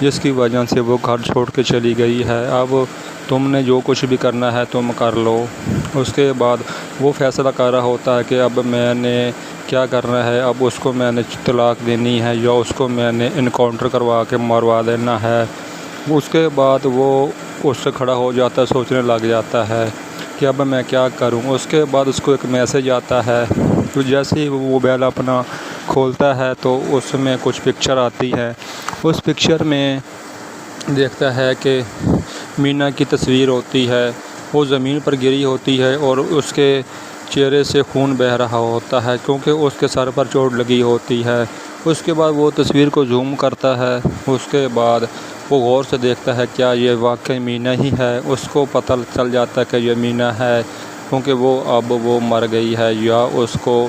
جس کی وجہ سے وہ گھر چھوڑ کے چلی گئی ہے۔ اب تم نے جو کچھ بھی کرنا ہے تم کر لو۔ اس کے بعد وہ فیصلہ کر رہا ہوتا ہے کہ اب میں نے کیا کرنا ہے، اب اس کو میں نے طلاق دینی ہے یا اس کو میں نے انکاؤنٹر کروا کے مروا دینا ہے۔ اس کے بعد وہ اس سے کھڑا ہو جاتا ہے، سوچنے لگ جاتا ہے کہ اب میں کیا کروں۔ اس کے بعد اس کو ایک میسج آتا ہے، تو جیسے ہی وہ موبائل اپنا کھولتا ہے تو اس میں کچھ پکچر آتی ہے۔ اس پکچر میں دیکھتا ہے کہ مینا کی تصویر ہوتی ہے، وہ زمین پر گری ہوتی ہے اور اس کے چہرے سے خون بہہ رہا ہوتا ہے کیونکہ اس کے سر پر چوٹ لگی ہوتی ہے۔ اس کے بعد وہ تصویر کو زوم کرتا ہے، اس کے بعد وہ غور سے دیکھتا ہے کیا یہ واقعی مینا ہی ہے۔ اس کو پتہ چل جاتا ہے کہ یہ مینا ہے کیونکہ وہ مر گئی ہے یا اس کو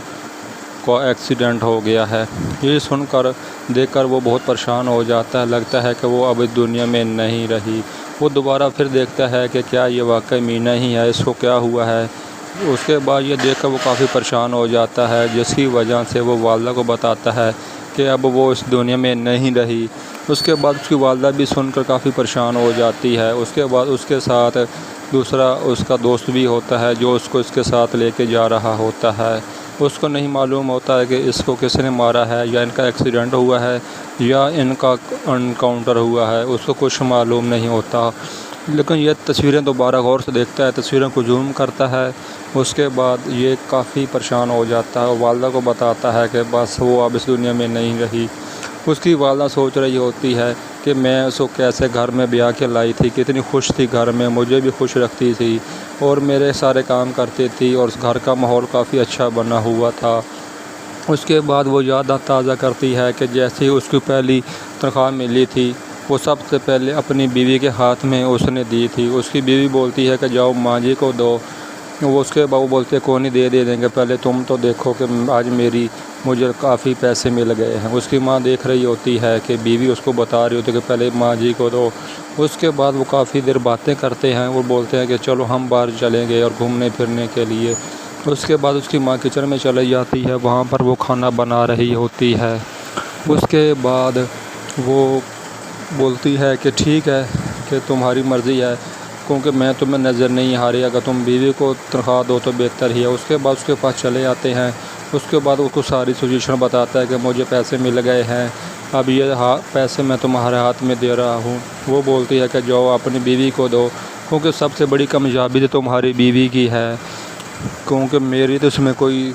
ایکسیڈنٹ ہو گیا ہے۔ یہ سن کر دیکھ کر وہ بہت پریشان ہو جاتا ہے، لگتا ہے کہ وہ اب اس دنیا میں نہیں رہی۔ وہ دوبارہ پھر دیکھتا ہے کہ کیا یہ واقعی مینا ہی ہے، اس کو کیا ہوا ہے۔ اس کے بعد یہ دیکھ کر وہ کافی پریشان ہو جاتا ہے، جس کی وجہ سے وہ والدہ کو بتاتا ہے کہ اب وہ اس دنیا میں نہیں رہی۔ اس کے بعد اس کی والدہ بھی سن کر کافی پریشان ہو جاتی ہے۔ اس کے بعد اس کے ساتھ دوسرا اس کا دوست بھی ہوتا ہے جو اس کو اس کے ساتھ لے کے جا رہا ہوتا ہے۔ اس کو نہیں معلوم ہوتا ہے کہ اس کو کس نے مارا ہے، یا ان کا ایکسیڈنٹ ہوا ہے یا ان کا انکاؤنٹر ہوا ہے، اس کو کچھ معلوم نہیں ہوتا۔ لیکن یہ تصویریں دوبارہ غور سے دیکھتا ہے، تصویروں کو زوم کرتا ہے۔ اس کے بعد یہ کافی پریشان ہو جاتا ہے اور والدہ کو بتاتا ہے کہ بس وہ اب اس دنیا میں نہیں رہی۔ اس کی والدہ سوچ رہی ہوتی ہے کہ میں اس کو کیسے گھر میں بیاہ کے لائی تھی، کتنی خوش تھی گھر میں، مجھے بھی خوش رکھتی تھی اور میرے سارے کام کرتی تھی اور اس گھر کا ماحول کافی اچھا بنا ہوا تھا۔ اس کے بعد وہ یاد تازہ کرتی ہے کہ جیسے ہی اس کی پہلی تنخواہ ملی تھی وہ سب سے پہلے اپنی بیوی کے ہاتھ میں اس نے دی تھی۔ اس کی بیوی بولتی ہے کہ جاؤ ماں جی کو دو۔ وہ اس کے بعد وہ بولتے ہیں کون نہیں دے دیں گے، پہلے تم تو دیکھو کہ آج مجھے کافی پیسے مل گئے ہیں۔ اس کی ماں دیکھ رہی ہوتی ہے کہ بیوی اس کو بتا رہی ہوتی ہے کہ پہلے ماں جی کو دو۔ اس کے بعد وہ کافی دیر باتیں کرتے ہیں، وہ بولتے ہیں کہ چلو ہم باہر چلیں گے اور گھومنے پھرنے کے لیے۔ اس کے بعد اس کی ماں کچن میں چلی جاتی ہے، وہاں پر وہ کھانا بنا رہی ہوتی ہے۔ اس کے بعد وہ بولتی ہے کہ ٹھیک ہے کہ تمہاری مرضی ہے کیونکہ میں تمہیں نظر نہیں آ رہی، اگر تم بیوی کو تنخواہ دو تو بہتر ہی ہے۔ اس کے بعد اس کے پاس چلے آتے ہیں، اس کے بعد اس کو ساری سچویشن بتاتا ہے کہ مجھے پیسے مل گئے ہیں، اب یہ پیسے میں تمہارے ہاتھ میں دے رہا ہوں۔ وہ بولتی ہے کہ جاؤ اپنی بیوی کو دو کیونکہ سب سے بڑی کامیابی تو تمہاری بیوی کی ہے، کیونکہ میری تو اس میں کوئی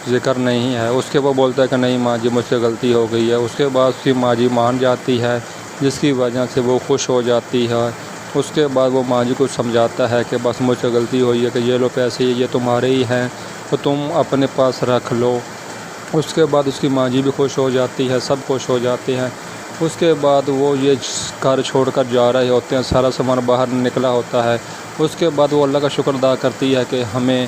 ذکر نہیں ہے۔ اس کے بعد بولتا ہے کہ نہیں ماں جی مجھ سے غلطی ہو گئی ہے۔ اس کے بعد اس کی ماں جی مان جاتی ہے، جس کی وجہ سے وہ خوش ہو جاتی ہے۔ اس کے بعد وہ ماں جی کو سمجھاتا ہے کہ بس مجھ سے غلطی ہوئی ہے کہ یہ لو پیسے یہ تمہارے ہی ہیں تو تم اپنے پاس رکھ لو۔ اس کے بعد اس کی ماں جی بھی خوش ہو جاتی ہے، سب خوش ہو جاتے ہیں۔ اس کے بعد وہ یہ گھر چھوڑ کر جا رہے ہوتے ہیں، سارا سامان باہر نکلا ہوتا ہے۔ اس کے بعد وہ اللہ کا شکر ادا کرتی ہے کہ ہمیں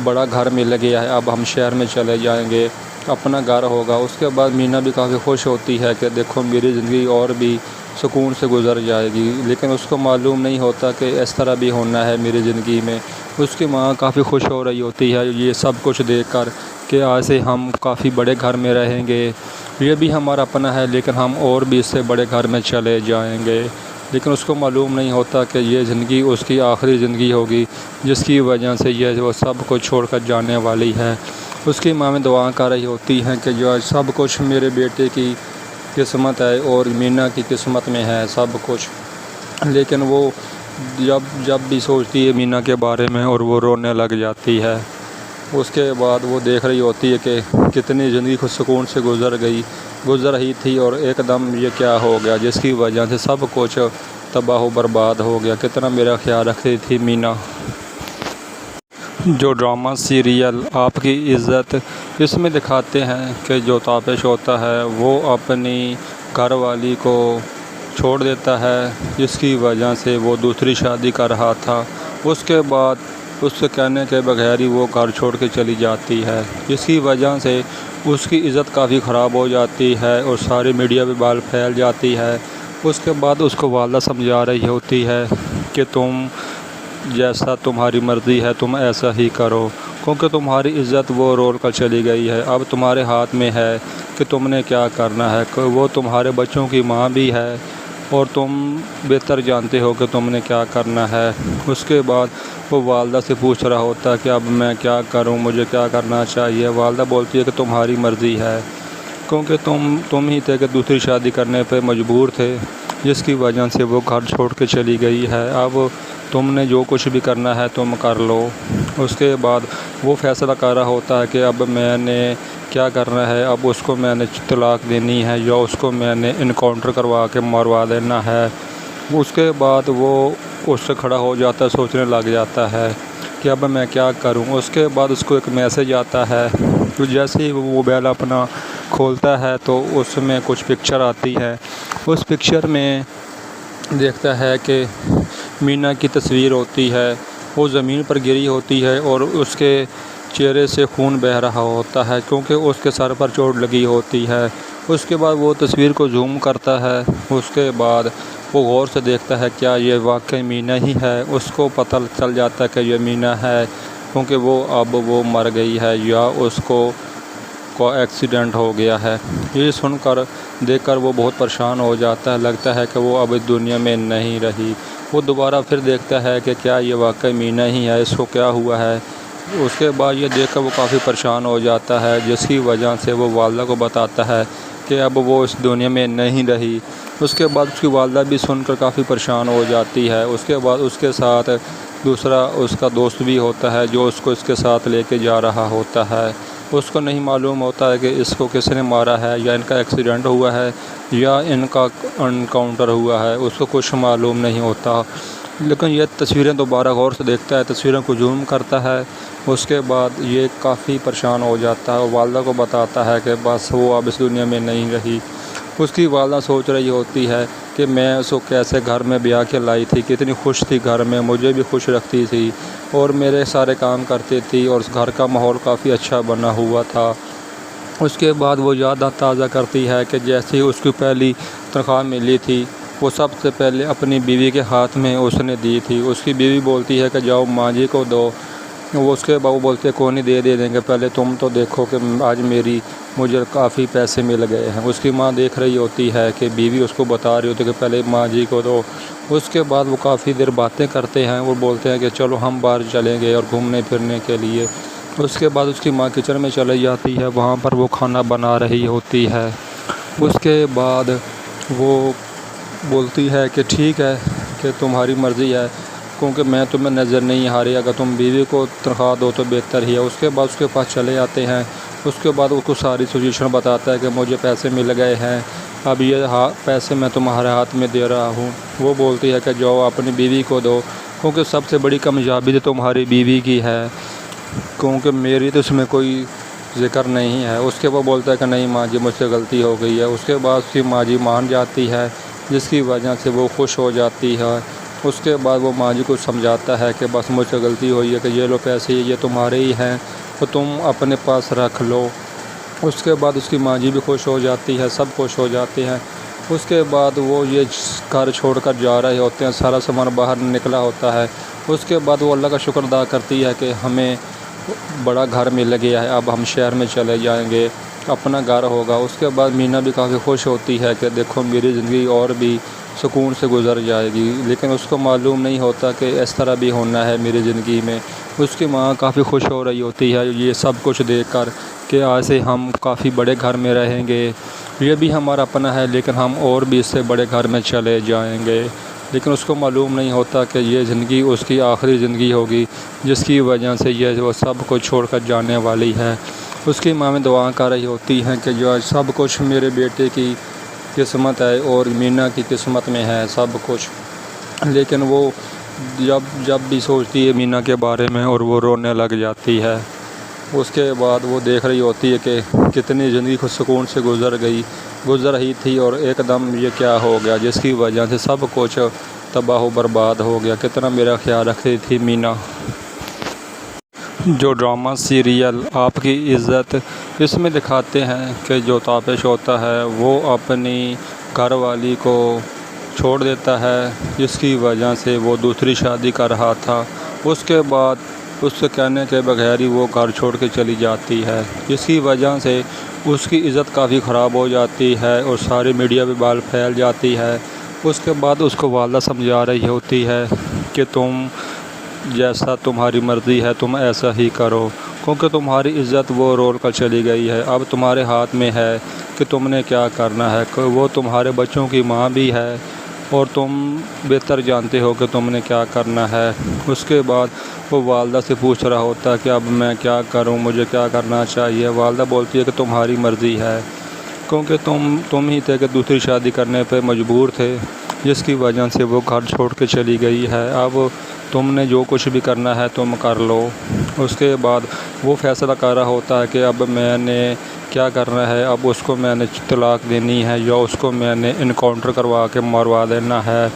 بڑا گھر مل گیا ہے، اب ہم شہر میں چلے جائیں گے، اپنا گھر ہوگا۔ اس کے بعد مینا بھی کافی خوش ہوتی ہے کہ دیکھو میری زندگی اور بھی سکون سے گزر جائے گی، لیکن اس کو معلوم نہیں ہوتا کہ اس طرح بھی ہونا ہے میری زندگی میں۔ اس کی ماں کافی خوش ہو رہی ہوتی ہے یہ سب کچھ دیکھ کر کہ آج سے ہم کافی بڑے گھر میں رہیں گے، یہ بھی ہمارا اپنا ہے لیکن ہم اور بھی اس سے بڑے گھر میں چلے جائیں گے۔ لیکن اس کو معلوم نہیں ہوتا کہ یہ زندگی اس کی آخری زندگی ہوگی، جس کی وجہ سے یہ وہ سب کچھ چھوڑ کر جانے والی ہے۔ اس کی ماں میں دعا کر رہی ہوتی ہیں کہ جو سب کچھ میرے بیٹے کی قسمت ہے اور مینا کی قسمت میں ہے سب کچھ، لیکن وہ جب بھی سوچتی ہے مینا کے بارے میں اور وہ رونے لگ جاتی ہے۔ اس کے بعد وہ دیکھ رہی ہوتی ہے کہ کتنی زندگی خود سکون سے گزر رہی تھی اور ایک دم یہ کیا ہو گیا، جس کی وجہ سے سب کچھ تباہ و برباد ہو گیا۔ کتنا میرا خیال رکھتی تھی مینا۔ جو ڈرامہ سیریل آپ کی عزت، اس میں دکھاتے ہیں کہ جو تابش ہوتا ہے وہ اپنی گھر والی کو چھوڑ دیتا ہے، جس کی وجہ سے وہ دوسری شادی کر رہا تھا۔ اس کے بعد اس سے کہنے کے بغیر ہی وہ گھر چھوڑ کے چلی جاتی ہے، جس کی وجہ سے اس کی عزت کافی خراب ہو جاتی ہے اور ساری میڈیا میں بال پھیل جاتی ہے۔ اس کے بعد اس کو والدہ سمجھا رہی ہوتی ہے کہ تم جیسا تمہاری مرضی ہے تم ایسا ہی کرو، کیونکہ تمہاری عزت وہ رول کر چلی گئی ہے، اب تمہارے ہاتھ میں ہے کہ تم نے کیا کرنا ہے۔ وہ تمہارے بچوں کی ماں بھی ہے اور تم بہتر جانتے ہو کہ تم نے کیا کرنا ہے۔ اس کے بعد وہ والدہ سے پوچھ رہا ہوتا ہے کہ اب میں کیا کروں، مجھے کیا کرنا چاہیے۔ والدہ بولتی ہے کہ تمہاری مرضی ہے، کیونکہ تم ہی تھے کہ دوسری شادی کرنے پہ مجبور تھے، جس کی وجہ سے وہ گھر چھوڑ کے چلی گئی ہے۔ اب تم نے جو کچھ بھی کرنا ہے تم کر لو۔ اس کے بعد وہ فیصلہ کر رہا ہوتا ہے کہ اب میں نے کیا کرنا ہے، اب اس کو میں نے طلاق دینی ہے یا اس کو میں نے انکاؤنٹر کروا کے مروا دینا ہے۔ اس کے بعد وہ اس سے کھڑا ہو جاتا ہے، سوچنے لگ جاتا ہے کہ اب میں کیا کروں۔ اس کے بعد اس کو ایک میسج آتا ہے، تو جیسے ہی وہ موبائل اپنا کھولتا ہے تو اس میں کچھ پکچر آتی ہے۔ اس پکچر میں دیکھتا ہے کہ مینا کی تصویر ہوتی ہے، وہ زمین پر گری ہوتی ہے اور اس کے چہرے سے خون بہہ رہا ہوتا ہے کیونکہ اس کے سر پر چوٹ لگی ہوتی ہے۔ اس کے بعد وہ تصویر کو زوم کرتا ہے، اس کے بعد وہ غور سے دیکھتا ہے کیا یہ واقعی مینا ہی ہے۔ اس کو پتہ چل جاتا ہے کہ یہ مینا ہے، کیونکہ وہ مر گئی ہے یا اس کو ایکسیڈنٹ ہو گیا ہے۔ یہ سن کر دیکھ کر وہ بہت پریشان ہو جاتا ہے، لگتا ہے کہ وہ اب اس دنیا میں نہیں رہی۔ وہ دوبارہ پھر دیکھتا ہے کہ کیا یہ واقعی مینا ہی ہے، اس کو کیا ہوا ہے۔ اس کے بعد یہ دیکھ کر وہ کافی پریشان ہو جاتا ہے، جس کی وجہ سے وہ والدہ کو بتاتا ہے کہ اب وہ اس دنیا میں نہیں رہی۔ اس کے بعد اس کی والدہ بھی سن کر کافی پریشان ہو جاتی ہے۔ اس کے بعد اس کے ساتھ دوسرا اس کا دوست بھی ہوتا ہے جو اس کو اس کے ساتھ لے کے جا رہا ہوتا ہے۔ اس کو نہیں معلوم ہوتا ہے کہ اس کو کس نے مارا ہے، یا ان کا ایکسیڈنٹ ہوا ہے یا ان کا انکاؤنٹر ہوا ہے، اس کو کچھ معلوم نہیں ہوتا۔ لیکن یہ تصویریں دوبارہ غور سے دیکھتا ہے، تصویروں کو زوم کرتا ہے۔ اس کے بعد یہ کافی پریشان ہو جاتا ہے اور والدہ کو بتاتا ہے کہ بس وہ اب اس دنیا میں نہیں رہی۔ اس کی والدہ سوچ رہی ہوتی ہے کہ میں اس کو کیسے گھر میں بیاہ کے لائی تھی، کتنی خوش تھی گھر میں، مجھے بھی خوش رکھتی تھی اور میرے سارے کام کرتی تھی اور اس گھر کا ماحول کافی اچھا بنا ہوا تھا۔ اس کے بعد وہ یاد تازہ کرتی ہے کہ جیسے ہی اس کی پہلی تنخواہ ملی تھی وہ سب سے پہلے اپنی بیوی کے ہاتھ میں اس نے دی تھی۔ اس کی بیوی بولتی ہے کہ جاؤ ماں جی کو دو۔ وہ اس کے بعد وہ بولتے ہیں کوئی نہیں، دے دیں گے، پہلے تم تو دیکھو کہ آج مجھے کافی پیسے مل گئے ہیں۔ اس کی ماں دیکھ رہی ہوتی ہے کہ بیوی اس کو بتا رہی ہوتی ہے کہ پہلے ماں جی کو دو۔ اس کے بعد وہ کافی دیر باتیں کرتے ہیں، وہ بولتے ہیں کہ چلو ہم باہر چلیں گے اور گھومنے پھرنے کے لیے۔ اس کے بعد اس کی ماں کچن میں چلی جاتی ہے، وہاں پر وہ کھانا بنا رہی ہوتی ہے۔ اس کے بعد وہ بولتی ہے کہ ٹھیک ہے کہ تمہاری مرضی ہے، کیونکہ میں تمہیں نظر نہیں آ رہی، اگر تم بیوی کو تنخواہ دو تو بہتر ہی ہے۔ اس کے بعد اس کے پاس چلے آتے ہیں۔ اس کے بعد اس کو ساری سچویشن بتاتا ہے کہ مجھے پیسے مل گئے ہیں، اب یہ پیسے میں تمہارے ہاتھ میں دے رہا ہوں۔ وہ بولتی ہے کہ جاؤ اپنی بیوی کو دو، کیونکہ سب سے بڑی کامیابی تو تمہاری بیوی کی ہے، کیونکہ میری تو اس میں کوئی ذکر نہیں ہے۔ اس کے بعد بولتا ہے کہ نہیں ماں جی مجھ سے غلطی ہو گئی ہے۔ اس کے بعد اس کی ماں جی مان جاتی ہے، جس کی وجہ سے وہ خوش ہو جاتی ہے۔ اس کے بعد وہ ماں جی کو سمجھاتا ہے کہ بس مجھ سے غلطی ہوئی ہے کہ یہ لو پیسے، یہ تمہارے ہی ہیں تو تم اپنے پاس رکھ لو۔ اس کے بعد اس کی ماں جی بھی خوش ہو جاتی ہے، سب خوش ہو جاتے ہیں۔ اس کے بعد وہ یہ گھر چھوڑ کر جا رہے ہوتے ہیں، سارا سامان باہر نکلا ہوتا ہے۔ اس کے بعد وہ اللہ کا شکر ادا کرتی ہے کہ ہمیں بڑا گھر مل گیا ہے، اب ہم شہر میں چلے جائیں گے، اپنا گھر ہوگا۔ اس کے بعد مینا بھی کافی خوش ہوتی ہے کہ دیکھو میری زندگی اور بھی سکون سے گزر جائے گی، لیکن اس کو معلوم نہیں ہوتا کہ اس طرح بھی ہونا ہے میری زندگی میں۔ اس کی ماں کافی خوش ہو رہی ہوتی ہے یہ سب کچھ دیکھ کر کہ آج سے ہم کافی بڑے گھر میں رہیں گے، یہ بھی ہمارا اپنا ہے لیکن ہم اور بھی اس سے بڑے گھر میں چلے جائیں گے۔ لیکن اس کو معلوم نہیں ہوتا کہ یہ زندگی اس کی آخری زندگی ہوگی، جس کی وجہ سے یہ وہ سب کچھ چھوڑ کر جانے والی ہے۔ اس کی ماں میں دعا کر رہی ہوتی ہیں کہ جو سب کچھ میرے بیٹے کی قسمت ہے اور مینا کی قسمت میں ہے سب کچھ، لیکن وہ جب بھی سوچتی ہے مینا کے بارے میں اور وہ رونے لگ جاتی ہے۔ اس کے بعد وہ دیکھ رہی ہوتی ہے کہ کتنی زندگی خود سکون سے گزر رہی تھی اور ایک دم یہ کیا ہو گیا، جس کی وجہ سے سب کچھ تباہ و برباد ہو گیا۔ کتنا میرا خیال رکھتی تھی مینا۔ جو ڈرامہ سیریل آپ کی عزت، اس میں دکھاتے ہیں کہ جو تابش ہوتا ہے وہ اپنی گھر والی کو چھوڑ دیتا ہے، جس کی وجہ سے وہ دوسری شادی کر رہا تھا۔ اس کے بعد اس سے کہنے کے بغیر ہی وہ گھر چھوڑ کے چلی جاتی ہے، جس کی وجہ سے اس کی عزت کافی خراب ہو جاتی ہے اور ساری میڈیا بھی بال پھیل جاتی ہے۔ اس کے بعد اس کو والدہ سمجھا رہی ہوتی ہے کہ تم جیسا تمہاری مرضی ہے تم ایسا ہی کرو، کیونکہ تمہاری عزت وہ رول کر چلی گئی ہے، اب تمہارے ہاتھ میں ہے کہ تم نے کیا کرنا ہے، کہ وہ تمہارے بچوں کی ماں بھی ہے اور تم بہتر جانتے ہو کہ تم نے کیا کرنا ہے۔ اس کے بعد وہ والدہ سے پوچھ رہا ہوتا ہے کہ اب میں کیا کروں، مجھے کیا کرنا چاہیے۔ والدہ بولتی ہے کہ تمہاری مرضی ہے، کیونکہ تم ہی تھے کہ دوسری شادی کرنے پہ مجبور تھے، جس کی وجہ سے وہ گھر چھوڑ کے چلی گئی ہے، اب تم نے جو کچھ بھی کرنا ہے تم کر لو۔ اس کے بعد وہ فیصلہ کر رہا ہوتا ہے کہ اب میں نے کیا کرنا ہے، اب اس کو میں نے طلاق دینی ہے یا اس کو میں نے انکاؤنٹر کروا کے مروا دینا ہے۔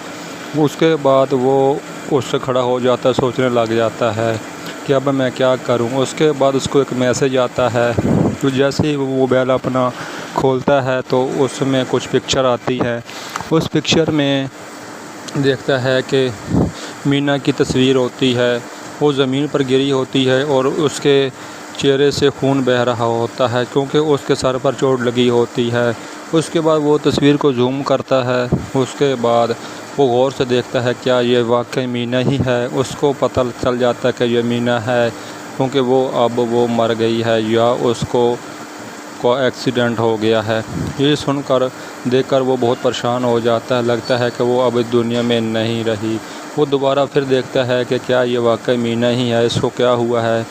اس کے بعد وہ اس سے کھڑا ہو جاتا ہے، سوچنے لگ جاتا ہے کہ اب میں کیا کروں۔ اس کے بعد اس کو ایک میسج آتا ہے، تو جیسے ہی وہ موبائل اپنا کھولتا ہے تو اس میں کچھ پکچر آتی ہے۔ اس پکچر میں دیکھتا ہے کہ مینا کی تصویر ہوتی ہے، وہ زمین پر گری ہوتی ہے اور اس کے چہرے سے خون بہہ رہا ہوتا ہے، کیونکہ اس کے سر پر چوٹ لگی ہوتی ہے۔ اس کے بعد وہ تصویر کو زوم کرتا ہے، اس کے بعد وہ غور سے دیکھتا ہے کیا یہ واقعی مینا ہی ہے۔ اس کو پتہ چل جاتا ہے کہ یہ مینا ہے، کیونکہ وہ مر گئی ہے یا اس کو ایکسیڈنٹ ہو گیا ہے۔ یہ سن کر دیکھ کر وہ بہت پریشان ہو جاتا ہے، لگتا ہے کہ وہ اب اس دنیا میں نہیں رہی۔ وہ دوبارہ پھر دیکھتا ہے کہ کیا یہ واقعی مینا ہی ہے، اس کو کیا ہوا ہے۔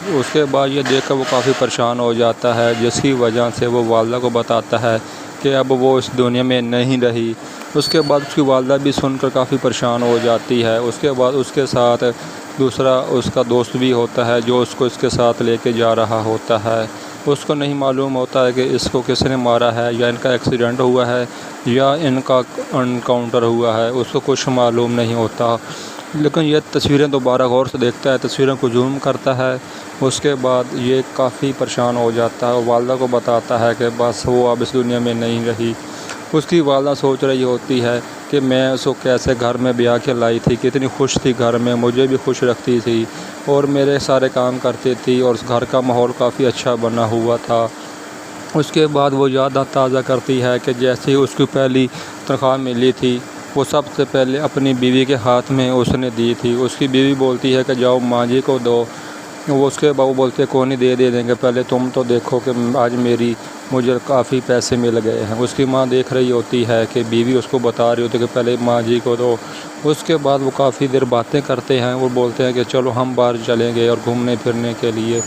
اس کے بعد یہ دیکھ کر وہ کافی پریشان ہو جاتا ہے، جس کی وجہ سے وہ والدہ کو بتاتا ہے کہ اب وہ اس دنیا میں نہیں رہی۔ اس کے بعد اس کی والدہ بھی سن کر کافی پریشان ہو جاتی ہے۔ اس کے بعد اس کے ساتھ دوسرا اس کا دوست بھی ہوتا ہے جو اس کو اس کے ساتھ لے کے جا رہا ہوتا ہے۔ اس کو نہیں معلوم ہوتا ہے کہ اس کو کس نے مارا ہے، یا ان کا ایکسیڈنٹ ہوا ہے یا ان کا انکاؤنٹر ہوا ہے، اس کو کچھ معلوم نہیں ہوتا۔ لیکن یہ تصویریں دوبارہ غور سے دیکھتا ہے، تصویروں کو زوم کرتا ہے۔ اس کے بعد یہ کافی پریشان ہو جاتا ہے، والدہ کو بتاتا ہے کہ بس وہ اب اس دنیا میں نہیں رہی۔ اس کی والدہ سوچ رہی ہوتی ہے کہ میں اس کو کیسے گھر میں بیاہ کے لائی تھی، کتنی خوش تھی گھر میں، مجھے بھی خوش رکھتی تھی اور میرے سارے کام کرتی تھی اور اس گھر کا ماحول کافی اچھا بنا ہوا تھا۔ اس کے بعد وہ یاد تازہ کرتی ہے کہ جیسے اس کی پہلی تنخواہ ملی تھی وہ سب سے پہلے اپنی بیوی کے ہاتھ میں اس نے دی تھی۔ اس کی بیوی بولتی ہے کہ جاؤ ماں جی کو دو۔ وہ اس کے بعد وہ بولتے ہیں کون نہیں دے دیں گے، پہلے تم تو دیکھو کہ آج مجھے کافی پیسے مل گئے ہیں۔ اس کی ماں دیکھ رہی ہوتی ہے کہ بیوی اس کو بتا رہی ہوتی ہے کہ پہلے ماں جی کو دو۔ اس کے بعد وہ کافی دیر باتیں کرتے ہیں، وہ بولتے ہیں کہ چلو ہم باہر چلیں گے اور گھومنے پھرنے کے لیے۔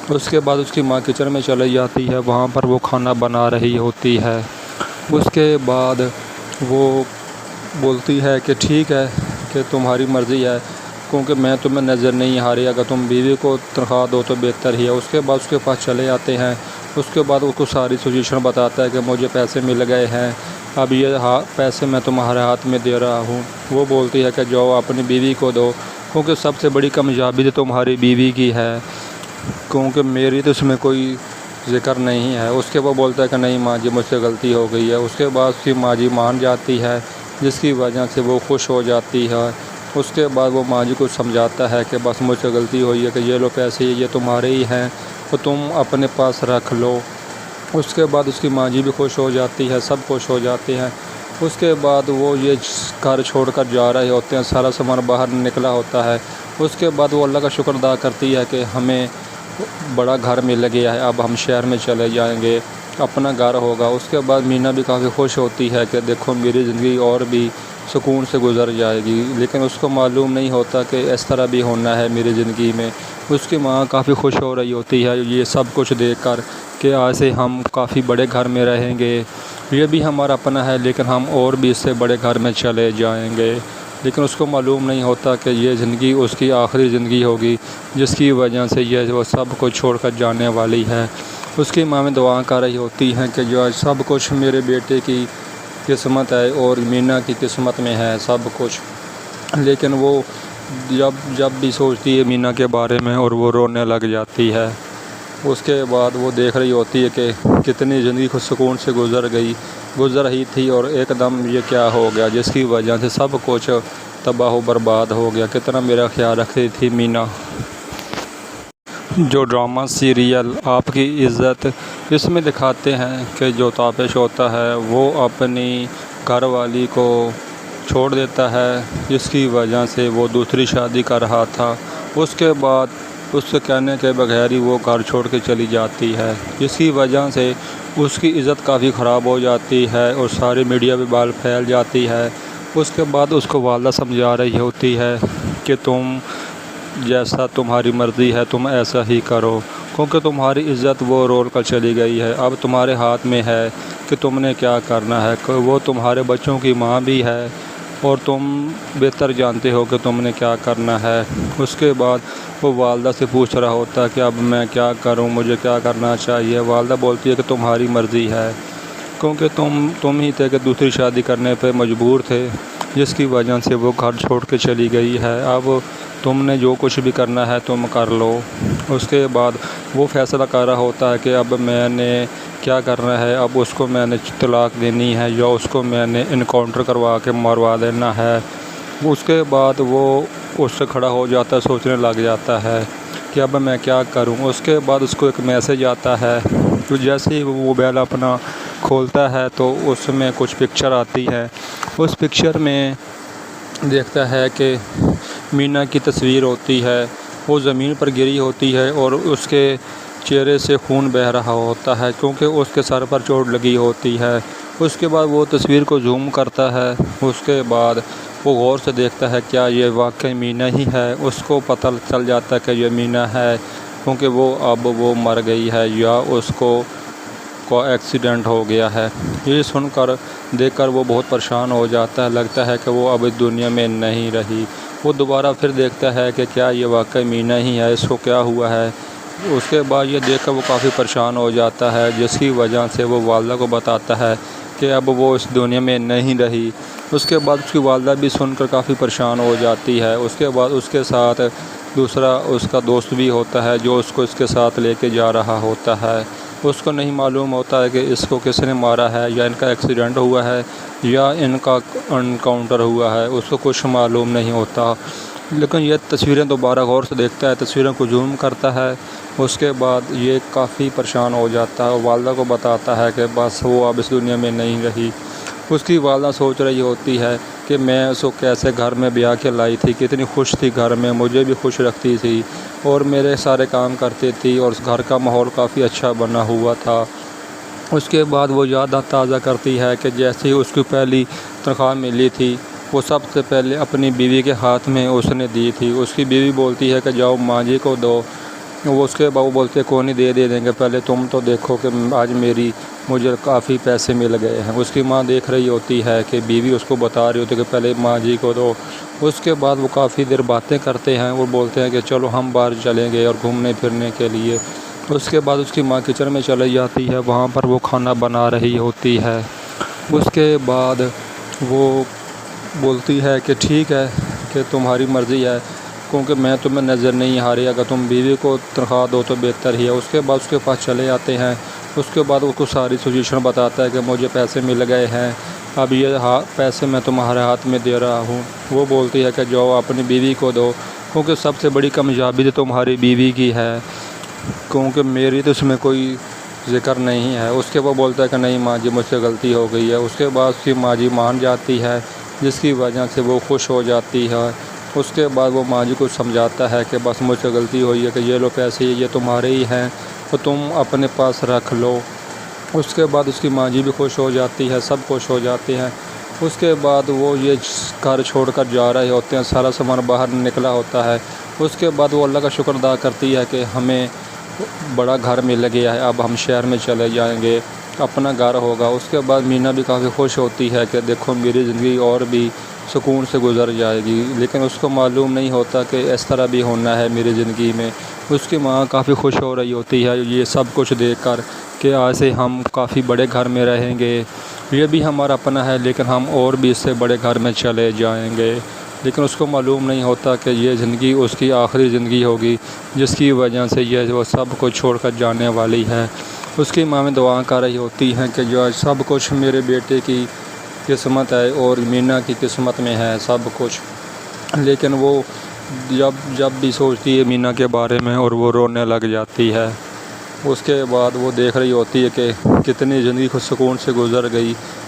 اس کے بعد اس کی ماں کچن میں چلی جاتی ہے، وہاں پر وہ کھانا بنا رہی ہوتی ہے۔ اس کے بعد وہ بولتی ہے کہ ٹھیک ہے کہ تمہاری مرضی ہے، کیونکہ میں تمہیں نظر نہیں آ رہی، اگر تم بیوی کو تنخواہ دو تو بہتر ہی ہے۔ اس کے بعد اس کے پاس چلے آتے ہیں، اس کے بعد اس کو ساری سچویشن بتاتا ہے کہ مجھے پیسے مل گئے ہیں، اب یہ پیسے میں تمہارے ہاتھ میں دے رہا ہوں۔ وہ بولتی ہے کہ جاؤ اپنی بیوی کو دو، کیونکہ سب سے بڑی کامیابی تو تمہاری بیوی کی ہے، کیونکہ میری تو اس میں کوئی ذکر نہیں ہے۔ اس کے بعد بولتا ہے کہ نہیں ماں جی مجھ سے غلطی ہو گئی ہے۔ اس کے بعد اس کی ماں جی مان جاتی ہے، جس کی وجہ سے وہ خوش ہو جاتی ہے۔ اس کے بعد وہ ماں جی کو سمجھاتا ہے کہ بس مجھ سے غلطی ہوئی ہے کہ یہ لو پیسے یہ تمہارے ہی ہیں تو تم اپنے پاس رکھ لو۔ اس کے بعد اس کی ماں جی بھی خوش ہو جاتی ہے، سب خوش ہو جاتے ہیں۔ اس کے بعد وہ یہ گھر چھوڑ کر جا رہے ہوتے ہیں، سارا سامان باہر نکلا ہوتا ہے۔ اس کے بعد وہ اللہ کا شکر ادا کرتی ہے کہ ہمیں بڑا گھر مل گیا ہے، اب ہم شہر میں چلے جائیں گے، اپنا گھر ہوگا۔ اس کے بعد مینا بھی کافی خوش ہوتی ہے کہ دیکھو میری زندگی اور بھی سکون سے گزر جائے گی، لیکن اس کو معلوم نہیں ہوتا کہ اس طرح بھی ہونا ہے میری زندگی میں۔ اس کی ماں کافی خوش ہو رہی ہوتی ہے یہ سب کچھ دیکھ کر کہ آج سے ہم کافی بڑے گھر میں رہیں گے، یہ بھی ہمارا اپنا ہے لیکن ہم اور بھی اس سے بڑے گھر میں چلے جائیں گے۔ لیکن اس کو معلوم نہیں ہوتا کہ یہ زندگی اس کی آخری زندگی ہوگی، جس کی وجہ سے یہ وہ سب کچھ چھوڑ کر جانے والی ہے۔ اس کی ماں میں دعا کر رہی ہوتی ہیں کہ جو سب کچھ میرے بیٹے کی قسمت ہے اور مینا کی قسمت میں ہے سب کچھ، لیکن وہ جب بھی سوچتی ہے مینا کے بارے میں اور وہ رونے لگ جاتی ہے۔ اس کے بعد وہ دیکھ رہی ہوتی ہے کہ کتنی زندگی خود سکون سے گزر رہی تھی اور ایک دم یہ کیا ہو گیا، جس کی وجہ سے سب کچھ تباہ و برباد ہو گیا۔ کتنا میرا خیال رکھتی تھی مینا۔ جو ڈرامہ سیریل آپ کی عزت، اس میں دکھاتے ہیں کہ جو تابش ہوتا ہے وہ اپنی گھر والی کو چھوڑ دیتا ہے، جس کی وجہ سے وہ دوسری شادی کر رہا تھا۔ اس کے بعد اس سے کہنے کے بغیر ہی وہ گھر چھوڑ کے چلی جاتی ہے، جس کی وجہ سے اس کی عزت کافی خراب ہو جاتی ہے اور ساری میڈیا میں بال پھیل جاتی ہے۔ اس کے بعد اس کو والدہ سمجھا رہی ہوتی ہے کہ تم جیسا تمہاری مرضی ہے تم ایسا ہی کرو، کیونکہ تمہاری عزت وہ رول کر چلی گئی ہے، اب تمہارے ہاتھ میں ہے کہ تم نے کیا کرنا ہے۔ وہ تمہارے بچوں کی ماں بھی ہے اور تم بہتر جانتے ہو کہ تم نے کیا کرنا ہے۔ اس کے بعد وہ والدہ سے پوچھ رہا ہوتا ہے کہ اب میں کیا کروں، مجھے کیا کرنا چاہیے۔ والدہ بولتی ہے کہ تمہاری مرضی ہے، کیونکہ تم ہی تھے کہ دوسری شادی کرنے پہ مجبور تھے، جس کی وجہ سے وہ گھر چھوڑ کے چلی گئی ہے۔ اب تم نے جو کچھ بھی کرنا ہے تم کر لو۔ اس کے بعد وہ فیصلہ کر رہا ہوتا ہے کہ اب میں نے کیا کرنا ہے، اب اس کو میں نے طلاق دینی ہے یا اس کو میں نے انکاؤنٹر کروا کے مروا دینا ہے۔ اس کے بعد وہ اس سے کھڑا ہو جاتا ہے، سوچنے لگ جاتا ہے کہ اب میں کیا کروں۔ اس کے بعد اس کو ایک میسج آتا ہے، تو جیسے ہی وہ موبائل اپنا کھولتا ہے تو اس میں کچھ پکچر آتی ہے۔ اس پکچر میں دیکھتا ہے کہ مینا کی تصویر ہوتی ہے، وہ زمین پر گری ہوتی ہے اور اس کے چہرے سے خون بہہ رہا ہوتا ہے، کیونکہ اس کے سر پر چوٹ لگی ہوتی ہے۔ اس کے بعد وہ تصویر کو زوم کرتا ہے، اس کے بعد وہ غور سے دیکھتا ہے کیا یہ واقعی مینا ہی ہے۔ اس کو پتہ چل جاتا ہے کہ یہ مینا ہے، کیونکہ وہ مر گئی ہے یا اس کو ایکسیڈنٹ ہو گیا ہے۔ یہ سن کر دیکھ کر وہ بہت پریشان ہو جاتا ہے، لگتا ہے کہ وہ اب اس دنیا میں نہیں رہی۔ وہ دوبارہ پھر دیکھتا ہے کہ کیا یہ واقعی مینا ہی ہے، اس کو کیا ہوا ہے۔ اس کے بعد یہ دیکھ کر وہ کافی پریشان ہو جاتا ہے، جس کی وجہ سے وہ والدہ کو بتاتا ہے کہ اب وہ اس دنیا میں نہیں رہی۔ اس کے بعد اس کی والدہ بھی سن کر کافی پریشان ہو جاتی ہے۔ اس کے بعد اس کے ساتھ دوسرا اس کا دوست بھی ہوتا ہے جو اس کو اس کے ساتھ لے کے جا رہا ہوتا ہے۔ اس کو نہیں معلوم ہوتا ہے کہ اس کو کس نے مارا ہے، یا ان کا ایکسیڈنٹ ہوا ہے یا ان کا انکاؤنٹر ہوا ہے، اس کو کچھ معلوم نہیں ہوتا۔ لیکن یہ تصویریں دوبارہ غور سے دیکھتا ہے، تصویروں کو زوم کرتا ہے۔ اس کے بعد یہ کافی پریشان ہو جاتا ہے، والدہ کو بتاتا ہے کہ بس وہ اب اس دنیا میں نہیں رہی۔ اس کی والدہ سوچ رہی ہوتی ہے کہ میں اس کو کیسے گھر میں بیاہ کے لائی تھی، کتنی خوش تھی گھر میں، مجھے بھی خوش رکھتی تھی اور میرے سارے کام کرتی تھی اور اس گھر کا ماحول کافی اچھا بنا ہوا تھا۔ اس کے بعد وہ یاد تازہ کرتی ہے کہ جیسے ہی اس کی پہلی تنخواہ ملی تھی وہ سب سے پہلے اپنی بیوی کے ہاتھ میں اس نے دی تھی۔ اس کی بیوی بولتی ہے کہ جاؤ ماں جی کو دو۔ وہ اس کے بعد وہ بولتے ہیں کوئی نہیں، دے دیں گے، پہلے تم تو دیکھو کہ آج مجھے کافی پیسے مل گئے ہیں۔ اس کی ماں دیکھ رہی ہوتی ہے کہ بیوی اس کو بتا رہی ہوتی ہے کہ پہلے ماں جی کو دو۔ اس کے بعد وہ کافی دیر باتیں کرتے ہیں، وہ بولتے ہیں کہ چلو ہم باہر چلیں گے اور گھومنے پھرنے کے لیے۔ اس کے بعد اس کی ماں کچن میں چلی جاتی ہے، وہاں پر وہ کھانا بنا رہی ہوتی ہے۔ اس کے بعد وہ بولتی ہے کہ ٹھیک ہے کہ تمہاری مرضی ہے، کیونکہ میں تمہیں نظر نہیں آ رہی، اگر تم بیوی کو تنخواہ دو تو بہتر ہی ہے۔ اس کے بعد اس کے پاس چلے آتے ہیں۔ اس کے بعد وہ کچھ ساری سچویشن بتاتا ہے کہ مجھے پیسے مل گئے ہیں، اب یہ پیسے میں تمہارے ہاتھ میں دے رہا ہوں۔ وہ بولتی ہے کہ جاؤ اپنی بیوی کو دو، کیونکہ سب سے بڑی کامیابی تو تمہاری بیوی کی ہے، کیونکہ میری تو اس میں کوئی ذکر نہیں ہے۔ اس کے بعد بولتا ہے کہ نہیں ماں جی مجھ سے غلطی ہو گئی ہے۔ اس کے بعد اس کی ماں جی مان جاتی ہے، جس کی وجہ سے وہ خوش ہو جاتی ہے۔ اس کے بعد وہ ماں جی کو سمجھاتا ہے کہ بس مجھ سے غلطی ہوئی ہے کہ یہ لو پیسے یہ تمہارے ہی ہیں تو تم اپنے پاس رکھ لو۔ اس کے بعد اس کی ماں جی بھی خوش ہو جاتی ہے، سب خوش ہو جاتے ہیں۔ اس کے بعد وہ یہ گھر چھوڑ کر جا رہے ہوتے ہیں، سارا سامان باہر نکلا ہوتا ہے۔ اس کے بعد وہ اللہ کا شکر ادا کرتی ہے کہ ہمیں بڑا گھر مل گیا ہے، اب ہم شہر میں چلے جائیں گے، اپنا گھر ہوگا۔ اس کے بعد مینا بھی کافی خوش ہوتی ہے کہ دیکھو میری زندگی اور بھی سکون سے گزر جائے گی، لیکن اس کو معلوم نہیں ہوتا کہ اس طرح بھی ہونا ہے میری زندگی میں۔ اس کی ماں کافی خوش ہو رہی ہوتی ہے یہ سب کچھ دیکھ کر کہ آج سے ہم کافی بڑے گھر میں رہیں گے، یہ بھی ہمارا اپنا ہے لیکن ہم اور بھی اس سے بڑے گھر میں چلے جائیں گے۔ لیکن اس کو معلوم نہیں ہوتا کہ یہ زندگی اس کی آخری زندگی ہوگی، جس کی وجہ سے یہ وہ سب کچھ چھوڑ کر جانے والی ہے۔ اس کی ماں میں دعا کر رہی ہوتی ہیں کہ جو سب کچھ میرے بیٹے کی قسمت ہے اور مینا کی قسمت میں ہے سب کچھ، لیکن وہ جب بھی سوچتی ہے مینا کے بارے میں اور وہ رونے لگ جاتی ہے۔ اس کے بعد وہ دیکھ رہی ہوتی ہے کہ کتنی زندگی کو سکون سے گزر گئی،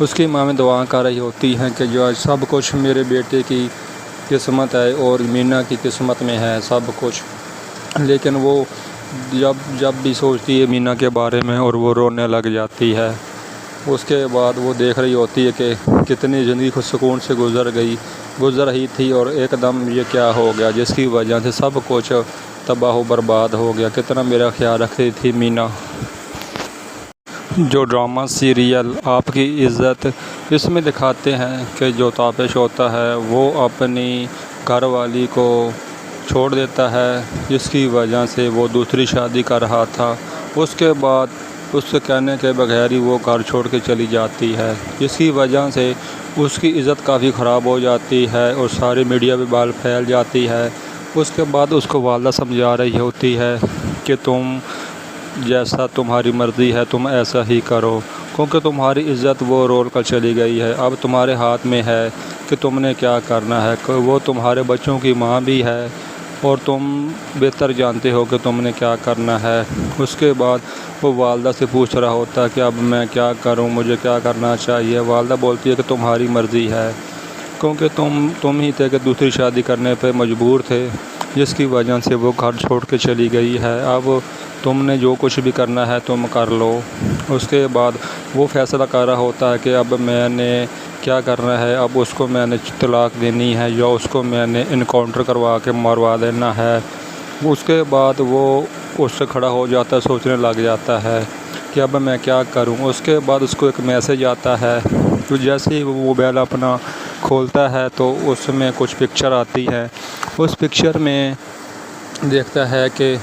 اس کی ماں میں دعا کر رہی ہوتی ہیں کہ جو سب کچھ میرے بیٹے کی قسمت ہے اور مینا کی قسمت میں ہے سب کچھ، لیکن وہ جب بھی سوچتی ہے مینا کے بارے میں اور وہ رونے لگ جاتی ہے۔ اس کے بعد وہ دیکھ رہی ہوتی ہے کہ کتنی زندگی خود سکون سے گزر رہی تھی اور ایک دم یہ کیا ہو گیا جس کی وجہ سے سب کچھ تباہ و برباد ہو گیا۔ کتنا میرا خیال رکھتی تھی مینا۔ جو ڈرامہ سیریل آپ کی عزت اس میں دکھاتے ہیں کہ جو تابش ہوتا ہے وہ اپنی گھر والی کو چھوڑ دیتا ہے جس کی وجہ سے وہ دوسری شادی کر رہا تھا۔ اس کے بعد اس سے کہنے کے بغیر ہی وہ گھر چھوڑ کے چلی جاتی ہے، جس کی وجہ سے اس کی عزت کافی خراب ہو جاتی ہے اور ساری میڈیا پہ بال پھیل جاتی ہے۔ اس کے بعد اس کو والدہ سمجھا رہی ہوتی ہے کہ تم جیسا تمہاری مرضی ہے تم ایسا ہی کرو، کیونکہ تمہاری عزت وہ رول کر چلی گئی ہے، اب تمہارے ہاتھ میں ہے کہ تم نے کیا کرنا ہے۔ وہ تمہارے بچوں کی ماں بھی ہے اور تم بہتر جانتے ہو کہ تم نے کیا کرنا ہے۔ اس کے بعد وہ والدہ سے پوچھ رہا ہوتا ہے کہ اب میں کیا کروں، مجھے کیا کرنا چاہیے۔ والدہ بولتی ہے کہ تمہاری مرضی ہے، کیونکہ تم ہی تھے کہ دوسری شادی کرنے پہ مجبور تھے، جس کی وجہ سے وہ گھر چھوڑ کے چلی گئی ہے۔ اب تم نے جو کچھ بھی کرنا ہے تم کر لو۔ اس کے بعد وہ فیصلہ کر رہا ہوتا ہے کہ اب میں نے کیا کرنا ہے، اب اس کو میں نے طلاق دینی ہے یا اس کو میں نے انکاؤنٹر کروا کے مروا دینا ہے۔ اس کے بعد وہ اس سے کھڑا ہو جاتا ہے، سوچنے لگ جاتا ہے کہ اب میں کیا کروں۔ اس کے بعد اس کو ایک میسیج آتا ہے، تو جیسے ہی وہ موبائل اپنا کھولتا ہے تو اس میں کچھ پکچر آتی ہے۔ اس پکچر میں دیکھتا ہے کہ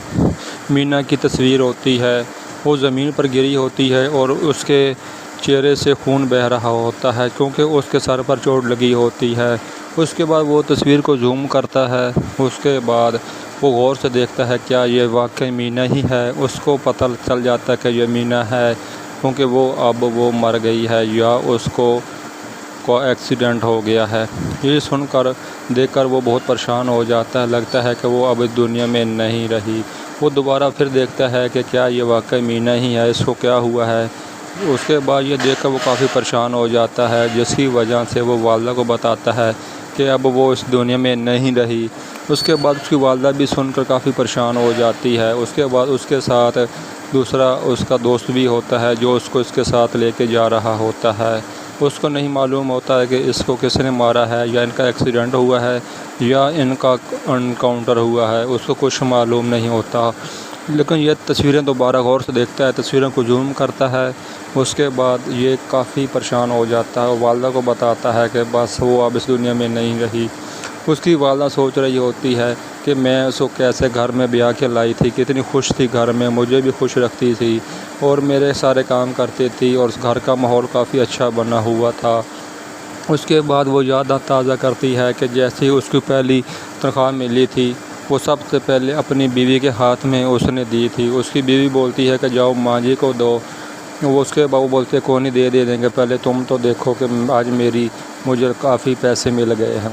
مینا کی تصویر ہوتی ہے، وہ زمین پر گری ہوتی ہے اور اس کے چہرے سے خون بہہ رہا ہوتا ہے کیونکہ اس کے سر پر چوٹ لگی ہوتی ہے۔ اس کے بعد وہ تصویر کو زوم کرتا ہے، اس کے بعد وہ غور سے دیکھتا ہے کیا یہ واقعی مینا ہی ہے۔ اس کو پتہ چل جاتا ہے کہ یہ مینا ہے، کیونکہ وہ مر گئی ہے یا اس کو ایکسیڈنٹ ہو گیا ہے۔ یہ سن کر دیکھ کر وہ بہت پریشان ہو جاتا ہے، لگتا ہے کہ وہ اب اس دنیا میں نہیں رہی۔ وہ دوبارہ پھر دیکھتا ہے کہ کیا یہ واقعی مینا ہی ہے، اس کو کیا ہوا ہے۔ اس کے بعد یہ دیکھ کر وہ کافی پریشان ہو جاتا ہے، جس کی وجہ سے وہ والدہ کو بتاتا ہے کہ اب وہ اس دنیا میں نہیں رہی۔ اس کے بعد اس کی والدہ بھی سن کر کافی پریشان ہو جاتی ہے۔ اس کے بعد اس کے ساتھ دوسرا اس کا دوست بھی ہوتا ہے جو اس کو اس کے ساتھ لے کے جا رہا ہوتا ہے۔ اس کو نہیں معلوم ہوتا ہے کہ اس کو کس نے مارا ہے، یا ان کا ایکسیڈنٹ ہوا ہے یا ان کا انکاؤنٹر ہوا ہے، اس کو کچھ معلوم نہیں ہوتا۔ لیکن یہ تصویریں دوبارہ غور سے دیکھتا ہے، تصویروں کو زوم کرتا ہے۔ اس کے بعد یہ کافی پریشان ہو جاتا ہے، والدہ کو بتاتا ہے کہ بس وہ اب اس دنیا میں نہیں رہی۔ اس کی والدہ سوچ رہی ہوتی ہے کہ میں اس کو کیسے گھر میں بیاہ کے لائی تھی، کتنی خوش تھی گھر میں، مجھے بھی خوش رکھتی تھی اور میرے سارے کام کرتی تھی اور اس گھر کا ماحول کافی اچھا بنا ہوا تھا۔ اس کے بعد وہ یاد تازہ کرتی ہے کہ جیسے ہی اس کی پہلی تنخواہ ملی تھی وہ سب سے پہلے اپنی بیوی کے ہاتھ میں اس نے دی تھی۔ اس کی بیوی بولتی ہے کہ جاؤ ماں جی کو دو۔ وہ اس کے بعد وہ بولتے ہیں کون نہیں دے دیں گے، پہلے تم تو دیکھو کہ آج مجھے کافی پیسے مل گئے ہیں۔